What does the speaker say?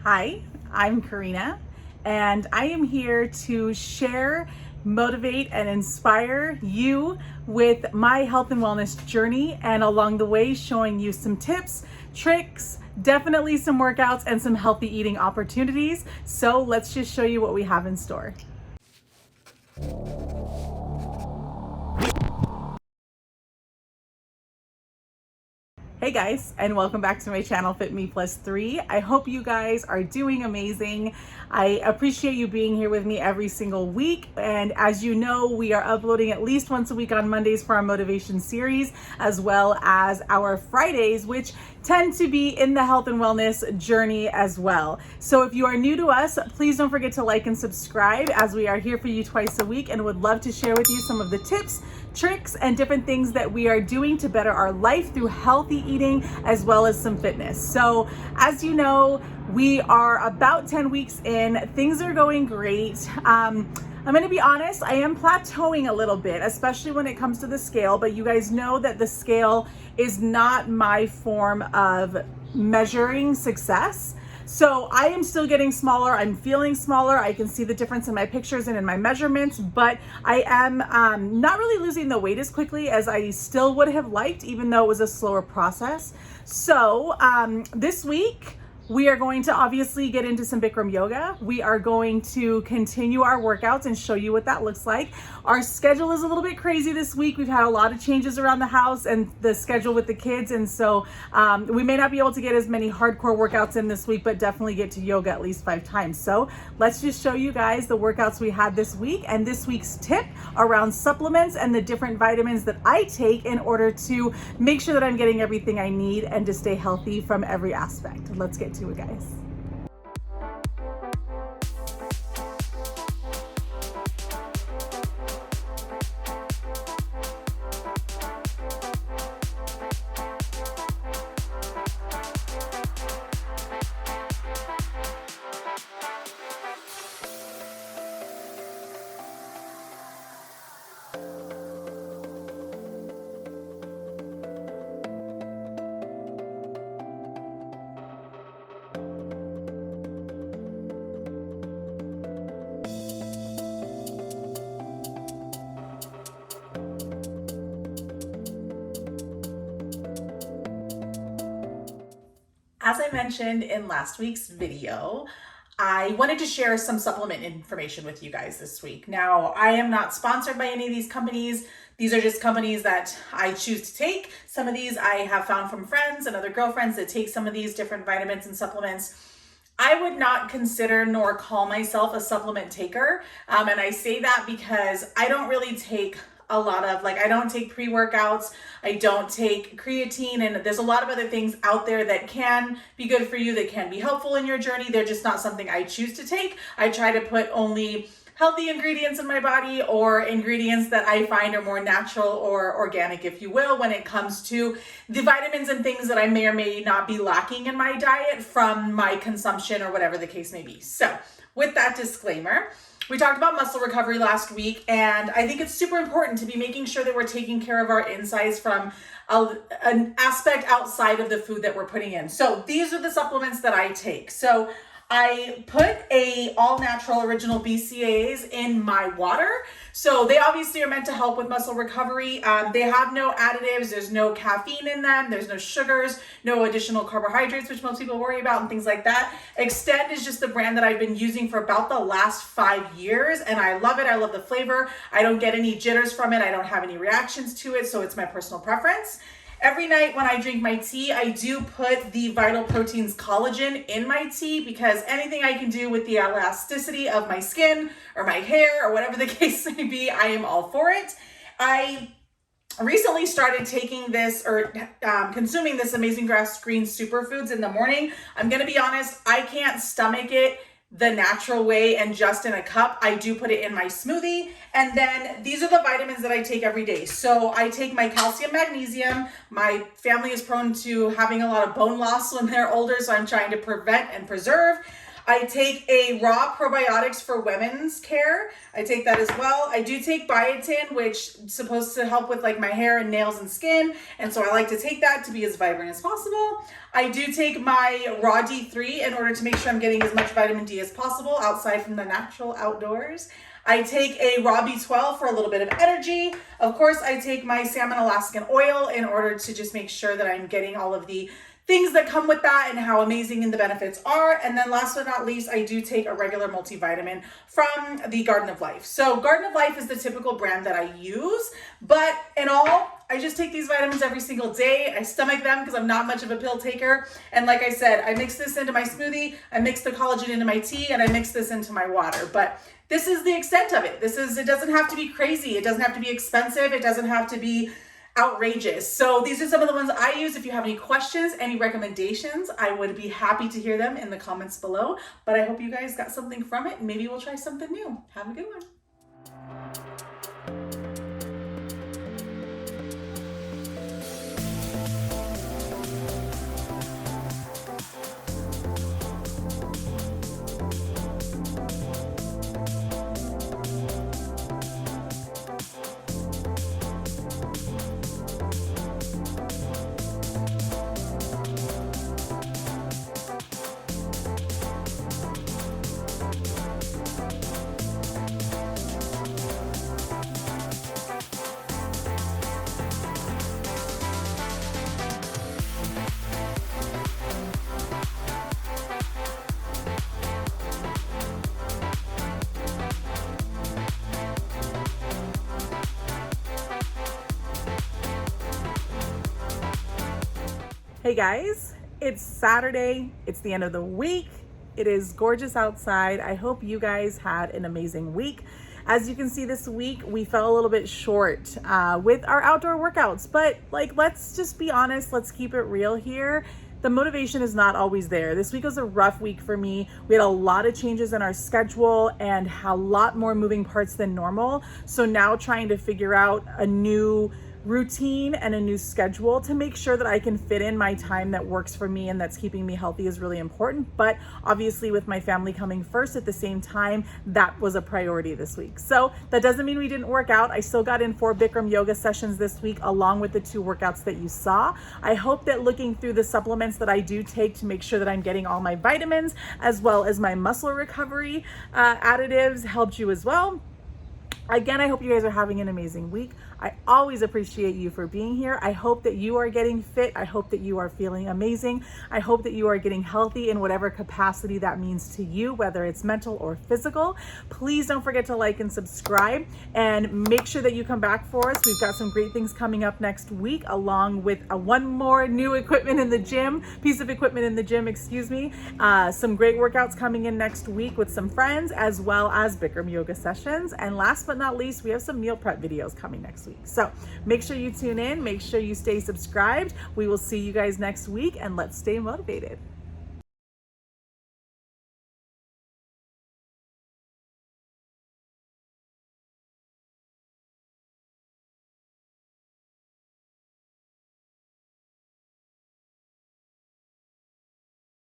Hi, I'm Karina, and I am here to share, motivate, and inspire you with my health and wellness journey, and along the way, showing you some tips, tricks, definitely some workouts, and some healthy eating opportunities. So let's just show you what we have in store. Hey guys, and welcome back to my channel, Fit Me Plus 3. I hope you guys are doing amazing. I appreciate you being here with me every single week. And as you know, we are uploading at least once a week on Mondays for our motivation series, as well as our Fridays, which tend to be in the health and wellness journey as well. So if you are new to us, please don't forget to like and subscribe, as we are here for you twice a week and would love to share with you some of the tips, tricks, and different things that we are doing to better our life through healthy eating as well as some fitness. So as you know, we are about 10 weeks in. Things are going great. I'm going to be honest, I am plateauing a little bit, especially when it comes to the scale, but you guys know that the scale is not my form of measuring success. So I am still getting smaller. I'm feeling smaller. I can see the difference in my pictures and in my measurements, but I am not really losing the weight as quickly as I still would have liked, even though it was a slower process. So this week, we are going to obviously get into some Bikram yoga. We are going to continue our workouts and show you what that looks like. Our schedule is a little bit crazy this week. We've had a lot of changes around the house and the schedule with the kids. And so we may not be able to get as many hardcore workouts in this week, but definitely get to yoga at least 5 times. So let's just show you guys the workouts we had this week and this week's tip around supplements and the different vitamins that I take in order to make sure that I'm getting everything I need and to stay healthy from every aspect. Let's get to it, guys. As I mentioned in last week's video, I wanted to share some supplement information with you guys this week. Now, I am not sponsored by any of these companies. These are just companies that I choose to take. Some of these I have found from friends and other girlfriends that take some of these different vitamins and supplements. I would not consider nor call myself a supplement taker. And I say that because I don't really take a lot of, I don't take pre-workouts, I don't take creatine, and there's a lot of other things out there that can be good for you, that can be helpful in your journey. They're just not something I choose to take. I try to put only healthy ingredients in my body, or ingredients that I find are more natural or organic, if you will, when it comes to the vitamins and things that I may or may not be lacking in my diet from my consumption or whatever the case may be. So with that disclaimer, we talked about muscle recovery last week, and I think it's super important to be making sure that we're taking care of our insides from an aspect outside of the food that we're putting in. So these are the supplements that I take. So I put a all natural original BCAAs in my water. So they obviously are meant to help with muscle recovery. They have no additives. There's no caffeine in them. There's no sugars, no additional carbohydrates, which most people worry about and things like that. Extend is just the brand that I've been using for about the last 5 years. And I love it. I love the flavor. I don't get any jitters from it. I don't have any reactions to it. So it's my personal preference. Every night when I drink my tea, I do put the Vital Proteins collagen in my tea, because anything I can do with the elasticity of my skin or my hair or whatever the case may be, I am all for it. I recently started taking this or consuming this Amazing Grass Green Superfoods in the morning. I'm going to be honest, I can't stomach it the natural way and just in a cup. I do put it in my smoothie. And then these are the vitamins that I take every day. So I take my calcium, magnesium. My family is prone to having a lot of bone loss when they're older, so I'm trying to prevent and preserve. I take a raw probiotics for women's care. I take that as well. I do take biotin, which is supposed to help with like my hair and nails and skin. And so I like to take that to be as vibrant as possible. I do take my raw D3 in order to make sure I'm getting as much vitamin D as possible outside from the natural outdoors. I take a raw B12 for a little bit of energy. Of course, I take my salmon Alaskan oil in order to just make sure that I'm getting all of the things that come with that and how amazing the benefits are. And then last but not least, I do take a regular multivitamin from the Garden of Life. So Garden of Life is the typical brand that I use, but in all, I just take these vitamins every single day. I stomach them because I'm not much of a pill taker. And like I said, I mix this into my smoothie, I mix the collagen into my tea, and I mix this into my water. But this is the extent of it. It doesn't have to be crazy. It doesn't have to be expensive. It doesn't have to be outrageous. So these are some of the ones I use. If you have any questions, any recommendations, I would be happy to hear them in the comments below. But I hope you guys got something from it, and maybe we'll try something new. Have a good one. Hey guys, it's Saturday. It's the end of the week. It is gorgeous outside. I hope you guys had an amazing week. As you can see this week, we fell a little bit short with our outdoor workouts, but let's just be honest. Let's keep it real here. The motivation is not always there. This week was a rough week for me. We had a lot of changes in our schedule and a lot more moving parts than normal. So now trying to figure out a new routine and a new schedule to make sure that I can fit in my time that works for me and that's keeping me healthy is really important. But obviously with my family coming first at the same time, that was a priority this week. So that doesn't mean we didn't work out. I still got in 4 Bikram yoga sessions this week along with the 2 workouts that you saw. I hope that looking through the supplements that I do take to make sure that I'm getting all my vitamins as well as my muscle recovery additives helped you as well. Again, I hope you guys are having an amazing week. I always appreciate you for being here. I hope that you are getting fit. I hope that you are feeling amazing. I hope that you are getting healthy in whatever capacity that means to you, whether it's mental or physical. Please don't forget to like and subscribe and make sure that you come back for us. We've got some great things coming up next week, along with one more new equipment in the gym, piece of equipment in the gym, excuse me. Some great workouts coming in next week with some friends, as well as Bikram yoga sessions. And last but not least, we have some meal prep videos coming next week. So make sure you tune in, make sure you stay subscribed. We will see you guys next week, and let's stay motivated.